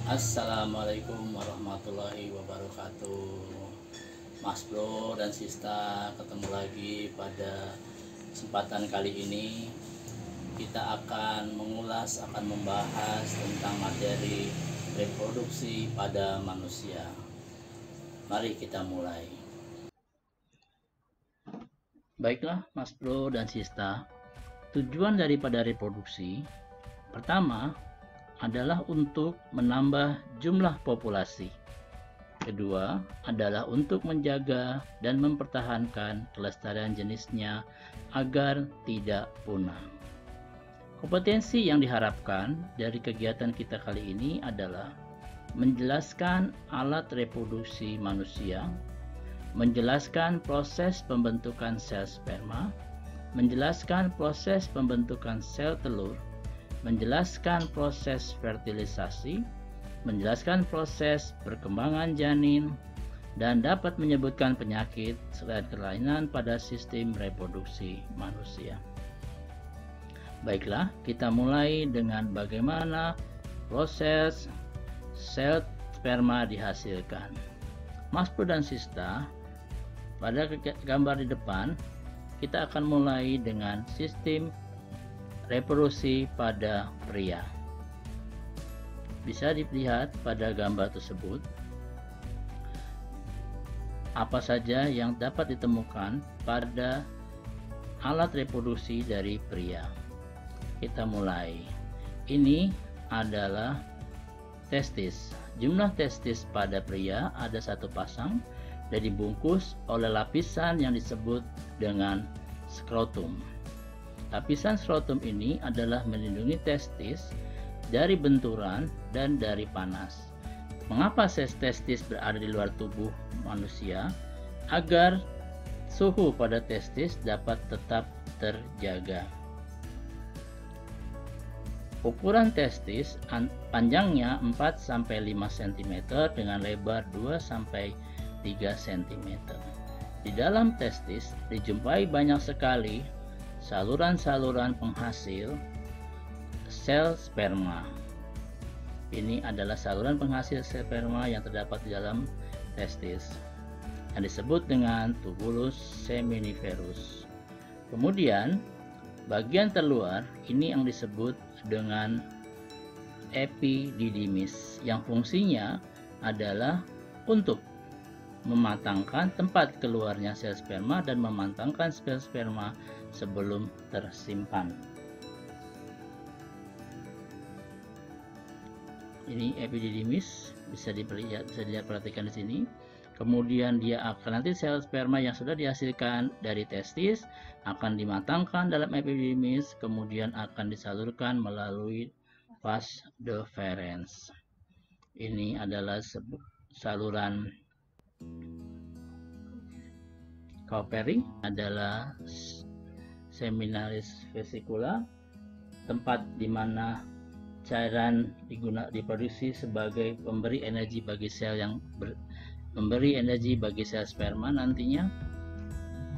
Assalamualaikum warahmatullahi wabarakatuh. Mas Bro dan Sista, ketemu lagi pada kesempatan kali ini. Kita akan membahas tentang materi reproduksi pada manusia. Mari kita mulai. Baiklah Mas Bro dan Sista, tujuan daripada reproduksi pertama adalah untuk menambah jumlah populasi. Kedua adalah untuk menjaga dan mempertahankan kelestarian jenisnya agar tidak punah. Kompetensi yang diharapkan dari kegiatan kita kali ini adalah menjelaskan alat reproduksi manusia, menjelaskan proses pembentukan sel sperma, menjelaskan proses pembentukan sel telur, menjelaskan proses fertilisasi, menjelaskan proses perkembangan janin, dan dapat menyebutkan penyakit dan kelainan pada sistem reproduksi manusia. Baiklah, kita mulai dengan bagaimana proses sel sperma dihasilkan. Mas Bro dan Sista, pada gambar di depan, kita akan mulai dengan sistem reproduksi pada pria. Bisa dilihat pada gambar tersebut apa saja yang dapat ditemukan pada alat reproduksi dari pria. Kita mulai. Ini adalah testis. Jumlah testis pada pria ada 1 pasang dan dibungkus oleh lapisan yang disebut dengan skrotum. Lapisan skrotum ini adalah melindungi testis dari benturan dan dari panas. Mengapa testis berada di luar tubuh manusia? Agar suhu pada testis dapat tetap terjaga. Ukuran testis panjangnya 4-5 cm dengan lebar 2-3 cm. Di dalam testis dijumpai banyak sekali saluran-saluran penghasil sel sperma. Ini adalah saluran penghasil sperma yang terdapat di dalam testis yang disebut dengan tubulus seminiferus. Kemudian bagian terluar ini yang disebut dengan epididymis yang fungsinya adalah untuk mematangkan tempat keluarnya sel sperma dan memantangkan sel sperma sebelum tersimpan. Ini epididymis, bisa diperhatikan di sini. Kemudian dia akan nanti sel sperma yang sudah dihasilkan dari testis akan dimatangkan dalam epididymis, kemudian akan disalurkan melalui vas deferens. Ini adalah saluran Cowpery, adalah seminaris vesicula, tempat di mana cairan diproduksi sebagai pemberi energi bagi sel sel sperma nantinya.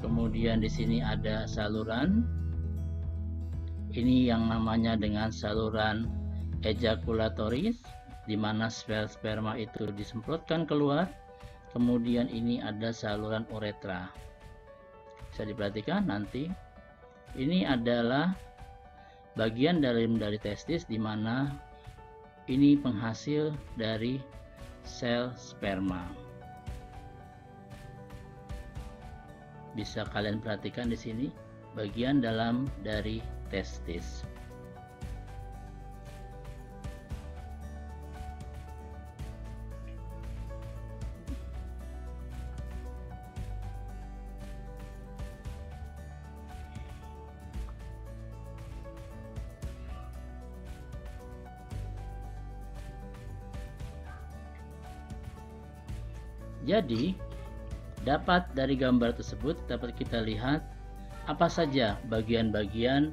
Kemudian di sini ada saluran, ini yang namanya dengan saluran ejakulatoris, di mana sel sperma itu disemprotkan keluar. Kemudian ini ada saluran uretra. Bisa diperhatikan nanti. Ini adalah bagian dari testis, di mana ini penghasil dari sel sperma. Bisa kalian perhatikan di sini bagian dalam dari testis. Jadi dapat dari gambar tersebut dapat kita lihat apa saja bagian-bagian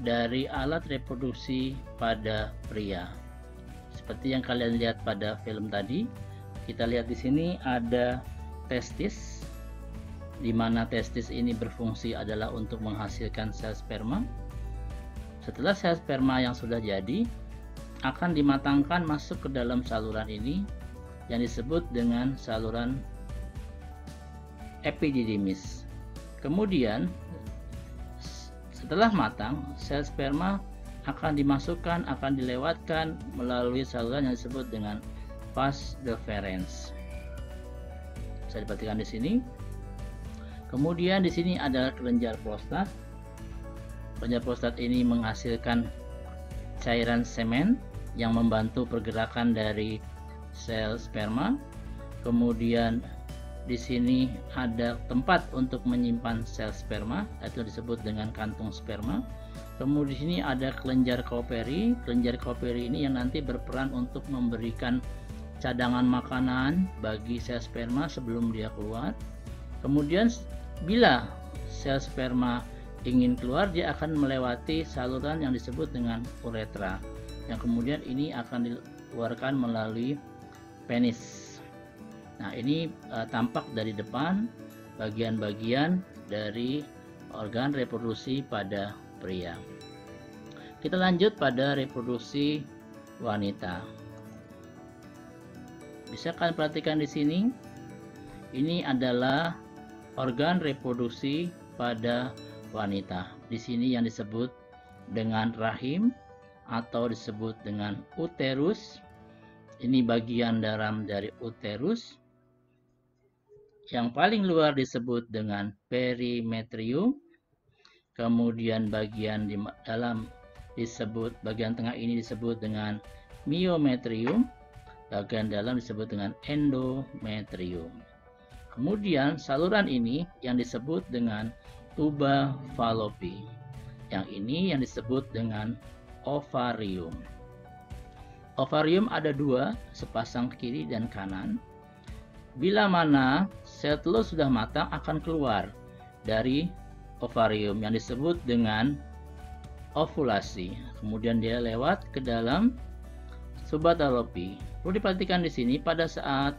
dari alat reproduksi pada pria. Seperti yang kalian lihat pada film tadi, kita lihat di sini ada testis, di mana testis ini berfungsi adalah untuk menghasilkan sel sperma. Setelah sel sperma yang sudah jadi, akan dimatangkan masuk ke dalam saluran ini yang disebut dengan saluran epididymis. Kemudian setelah matang, sel sperma akan dimasukkan, akan dilewatkan melalui saluran yang disebut dengan vas deferens. Bisa diperhatikan di sini. Kemudian di sini adalah kelenjar prostat. Kelenjar prostat ini menghasilkan cairan semen yang membantu pergerakan dari sel sperma. Kemudian di sini ada tempat untuk menyimpan sel sperma, itu disebut dengan kantung sperma. Kemudian di sini ada kelenjar Kauperi. Kelenjar Kauperi ini yang nanti berperan untuk memberikan cadangan makanan bagi sel sperma sebelum dia keluar. Kemudian bila sel sperma ingin keluar, dia akan melewati saluran yang disebut dengan uretra, yang kemudian ini akan dikeluarkan melalui penis. Nah, ini tampak dari depan bagian-bagian dari organ reproduksi pada pria. Kita lanjut pada reproduksi wanita. Bisa kalian perhatikan di sini, ini adalah organ reproduksi pada wanita. Di sini yang disebut dengan rahim atau disebut dengan uterus. Ini bagian dalam dari uterus. Yang paling luar disebut dengan perimetrium. Kemudian bagian di dalam disebut, bagian tengah ini disebut dengan myometrium. Bagian dalam disebut dengan endometrium. Kemudian saluran ini yang disebut dengan tuba fallopi. Yang ini yang disebut dengan ovarium. Ovarium ada dua, sepasang kiri dan kanan. Bila mana sel telur sudah matang, akan keluar dari ovarium yang disebut dengan ovulasi. Kemudian dia lewat ke dalam subatalopi. Perlu diperhatikan di sini, pada saat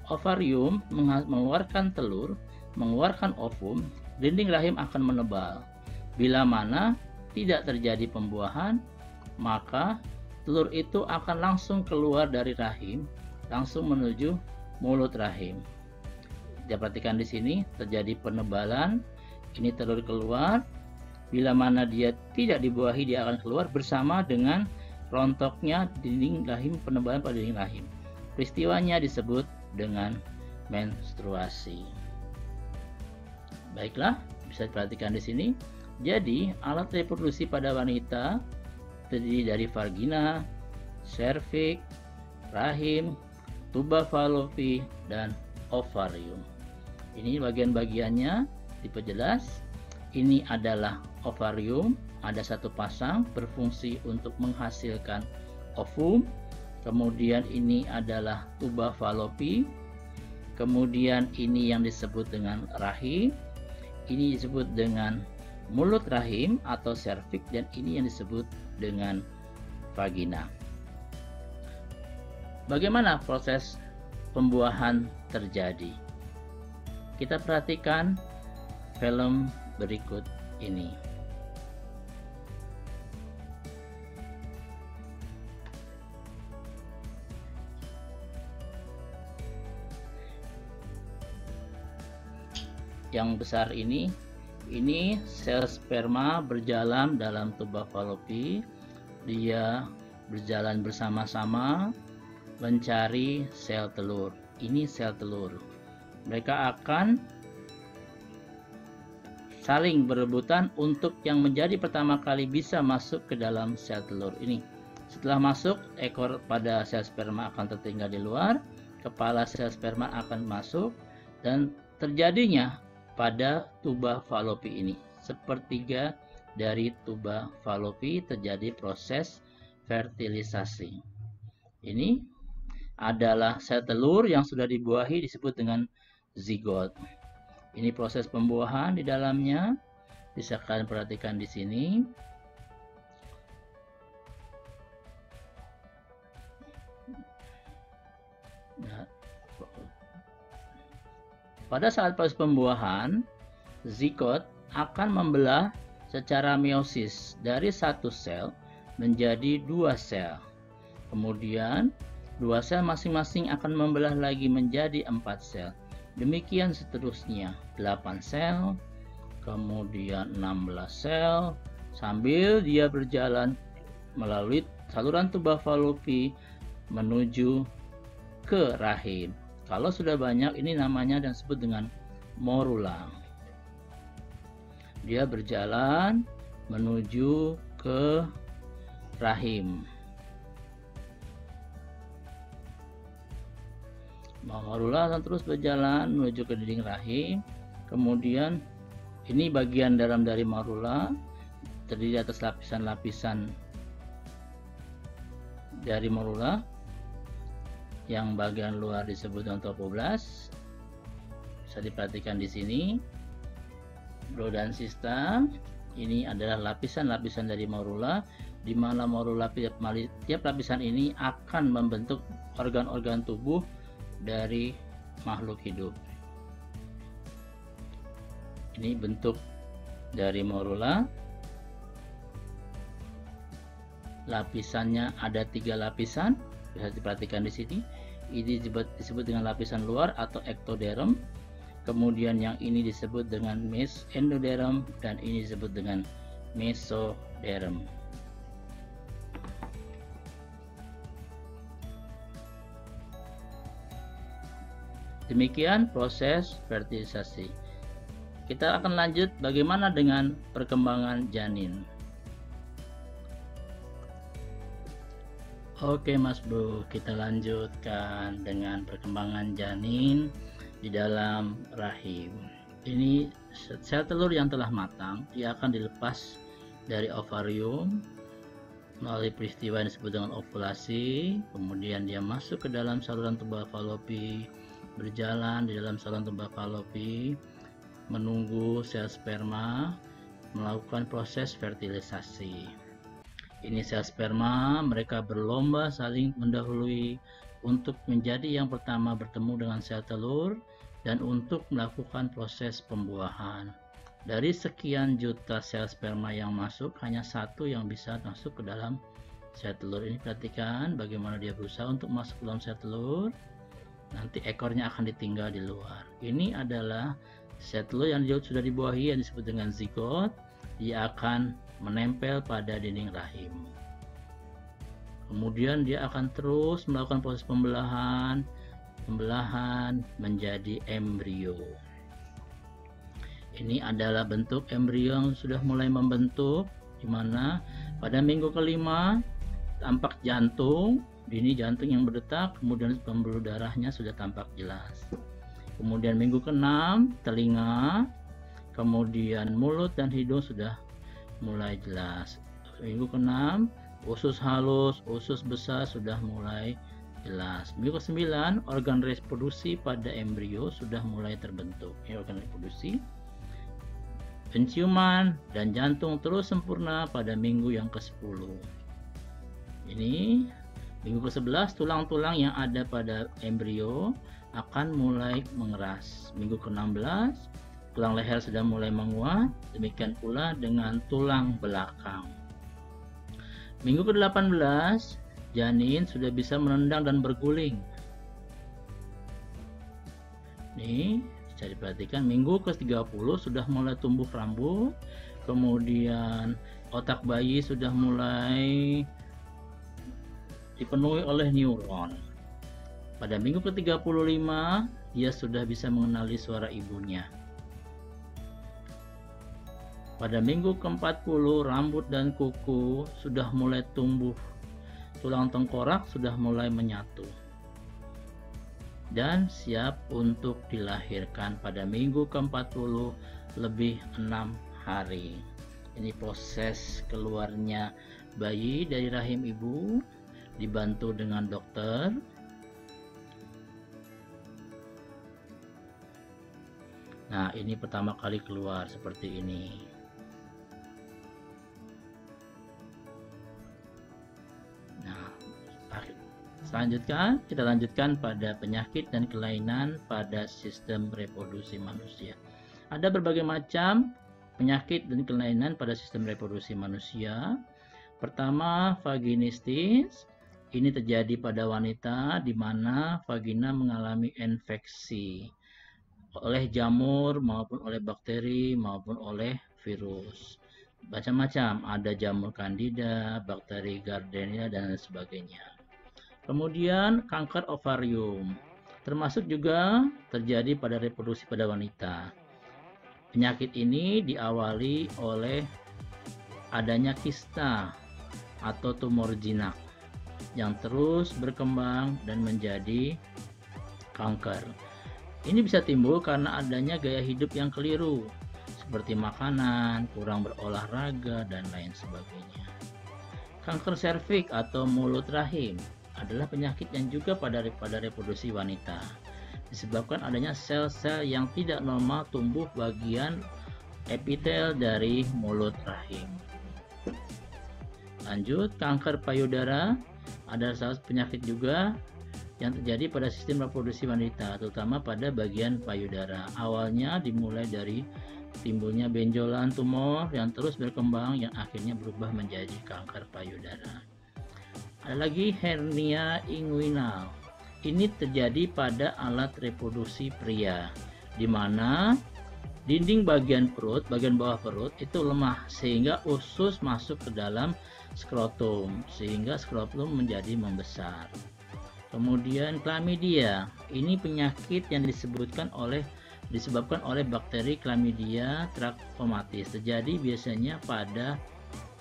ovarium mengeluarkan telur, mengeluarkan ovum, dinding rahim akan menebal. Bila mana tidak terjadi pembuahan, maka telur itu akan langsung keluar dari rahim, langsung menuju mulut rahim. Kita perhatikan di sini terjadi penebalan. Ini telur keluar. Bila mana dia tidak dibuahi, dia akan keluar bersama dengan rontoknya dinding rahim, penebalan pada dinding rahim. Peristiwanya disebut dengan menstruasi. Baiklah, bisa diperhatikan di sini. Jadi, alat reproduksi pada wanita terdiri dari vagina, serviks, rahim, tuba fallopi, dan ovarium. Ini bagian-bagiannya diperjelas. Ini adalah ovarium, ada satu pasang berfungsi untuk menghasilkan ovum. Kemudian ini adalah tuba fallopi. Kemudian ini yang disebut dengan rahim. Ini disebut dengan mulut rahim atau serviks, dan ini yang disebut dengan vagina. Bagaimana proses pembuahan terjadi? Kita perhatikan film berikut ini. Yang besar ini sel sperma berjalan dalam tuba fallopi. Dia berjalan bersama-sama mencari sel telur. Ini sel telur. Mereka akan saling berebutan untuk yang menjadi pertama kali bisa masuk ke dalam sel telur ini. Setelah masuk, ekor pada sel sperma akan tertinggal di luar, kepala sel sperma akan masuk, dan terjadinya pada tuba fallopi ini, sepertiga dari tuba fallopi terjadi proses fertilisasi. Ini adalah sel telur yang sudah dibuahi, disebut dengan zigot. Ini proses pembuahan di dalamnya, bisa kalian perhatikan di sini. Nah, pada saat proses pembuahan, zigot akan membelah secara meiosis dari satu sel menjadi dua sel. Kemudian 2 sel masing-masing akan membelah lagi menjadi 4 sel. Demikian seterusnya, 8 sel, kemudian 16 sel, sambil dia berjalan melalui saluran tuba Fallopi menuju ke rahim. Kalau sudah banyak, ini namanya dan disebut dengan morula. Dia berjalan menuju ke rahim. Morula akan terus berjalan menuju ke dinding rahim. Kemudian ini bagian dalam dari morula, terdiri atas lapisan-lapisan dari morula. Yang bagian luar disebut dengan tropoblas. Bisa diperhatikan di sini. Brodan cista. Ini adalah lapisan-lapisan dari morula, di mana morula tiap lapisan ini akan membentuk organ-organ tubuh dari makhluk hidup. Ini bentuk dari morula. Lapisannya ada 3 lapisan, bisa diperhatikan di sini. Ini disebut dengan lapisan luar atau ektoderm. Kemudian yang ini disebut dengan endoderm dan ini disebut dengan mesoderm. Demikian proses fertilisasi. Kita akan lanjut bagaimana dengan perkembangan janin. Oke Mas Bro, kita lanjutkan dengan perkembangan janin di dalam rahim. Ini sel telur yang telah matang, dia akan dilepas dari ovarium melalui peristiwa yang disebut dengan ovulasi. Kemudian dia masuk ke dalam saluran tuba Fallopi, berjalan di dalam saluran tuba Fallopi, menunggu sel sperma melakukan proses fertilisasi. Ini sel sperma, mereka berlomba saling mendahului untuk menjadi yang pertama bertemu dengan sel telur dan untuk melakukan proses pembuahan. Dari sekian juta sel sperma yang masuk, hanya 1 yang bisa masuk ke dalam sel telur. Ini perhatikan bagaimana dia berusaha untuk masuk ke dalam sel telur. Nanti ekornya akan ditinggal di luar. Ini adalah sel telur yang sudah dibuahi, yang disebut dengan zigot. Dia akan menempel pada dinding rahim. Kemudian dia akan terus melakukan proses pembelahan menjadi embrio. Ini adalah bentuk embrio yang sudah mulai membentuk, di mana pada minggu kelima tampak jantung, ini jantung yang berdetak, kemudian pembuluh darahnya sudah tampak jelas. Kemudian minggu ke-6 telinga, kemudian mulut dan hidung sudah mulai jelas. Minggu ke-6 usus halus, usus besar sudah mulai jelas. Minggu ke-9 organ reproduksi pada embrio sudah mulai terbentuk. Ini organ reproduksi. Penciuman dan jantung terus sempurna pada minggu yang ke-10. Ini minggu ke-11 tulang-tulang yang ada pada embrio akan mulai mengeras. Minggu ke-16 tulang leher sudah mulai menguat, demikian pula dengan tulang belakang. Minggu ke-18 janin sudah bisa menendang dan berguling. Nih, bisa diperhatikan minggu ke-30 sudah mulai tumbuh rambut, kemudian otak bayi sudah mulai dipenuhi oleh neuron. Pada minggu ke-35 dia sudah bisa mengenali suara ibunya. Pada minggu ke-40 rambut dan kuku sudah mulai tumbuh, tulang tengkorak sudah mulai menyatu dan siap untuk dilahirkan pada minggu ke-40 lebih 6 hari. Ini proses keluarnya bayi dari rahim ibu, dibantu dengan dokter. Nah, ini pertama kali keluar seperti ini. Selanjutnya, kita lanjutkan pada penyakit dan kelainan pada sistem reproduksi manusia. Ada berbagai macam penyakit dan kelainan pada sistem reproduksi manusia. Pertama, vaginistis. Ini terjadi pada wanita di mana vagina mengalami infeksi oleh jamur maupun oleh bakteri maupun oleh virus. Macam-macam, ada jamur candida, bakteri gardenia, dan sebagainya. Kemudian kanker ovarium, termasuk juga terjadi pada reproduksi pada wanita. Penyakit ini diawali oleh adanya kista atau tumor jinak yang terus berkembang dan menjadi kanker. Ini bisa timbul karena adanya gaya hidup yang keliru, seperti makanan, kurang berolahraga, dan lain sebagainya. Kanker serviks atau mulut rahim adalah penyakit yang juga pada reproduksi wanita, disebabkan adanya sel-sel yang tidak normal tumbuh bagian epitel dari mulut rahim. Lanjut, kanker payudara adalah salah satu penyakit juga yang terjadi pada sistem reproduksi wanita, terutama pada bagian payudara. Awalnya dimulai dari timbulnya benjolan tumor yang terus berkembang yang akhirnya berubah menjadi kanker payudara. Ada lagi hernia inguinal. Ini terjadi pada alat reproduksi pria, di mana dinding bagian perut, bagian bawah perut itu lemah sehingga usus masuk ke dalam skrotum sehingga skrotum menjadi membesar. Kemudian chlamydia, ini penyakit yang disebabkan oleh bakteri Chlamydia trachomatis. Terjadi biasanya pada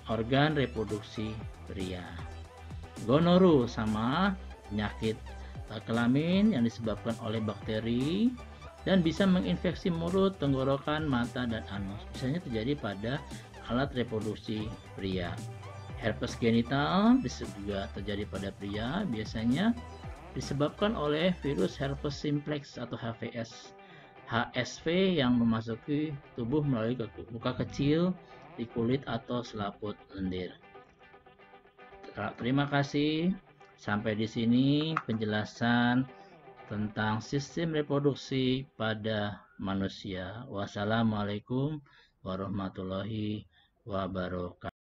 organ reproduksi pria. Gonoru sama penyakit kelamin yang disebabkan oleh bakteri dan bisa menginfeksi mulut, tenggorokan, mata, dan anus. Biasanya terjadi pada alat reproduksi pria. Herpes genital juga terjadi pada pria, biasanya disebabkan oleh virus herpes simplex atau HSV yang memasuki tubuh melalui luka kecil di kulit atau selaput lendir. Terima kasih. Sampai di sini penjelasan tentang sistem reproduksi pada manusia. Wassalamualaikum warahmatullahi wabarakatuh.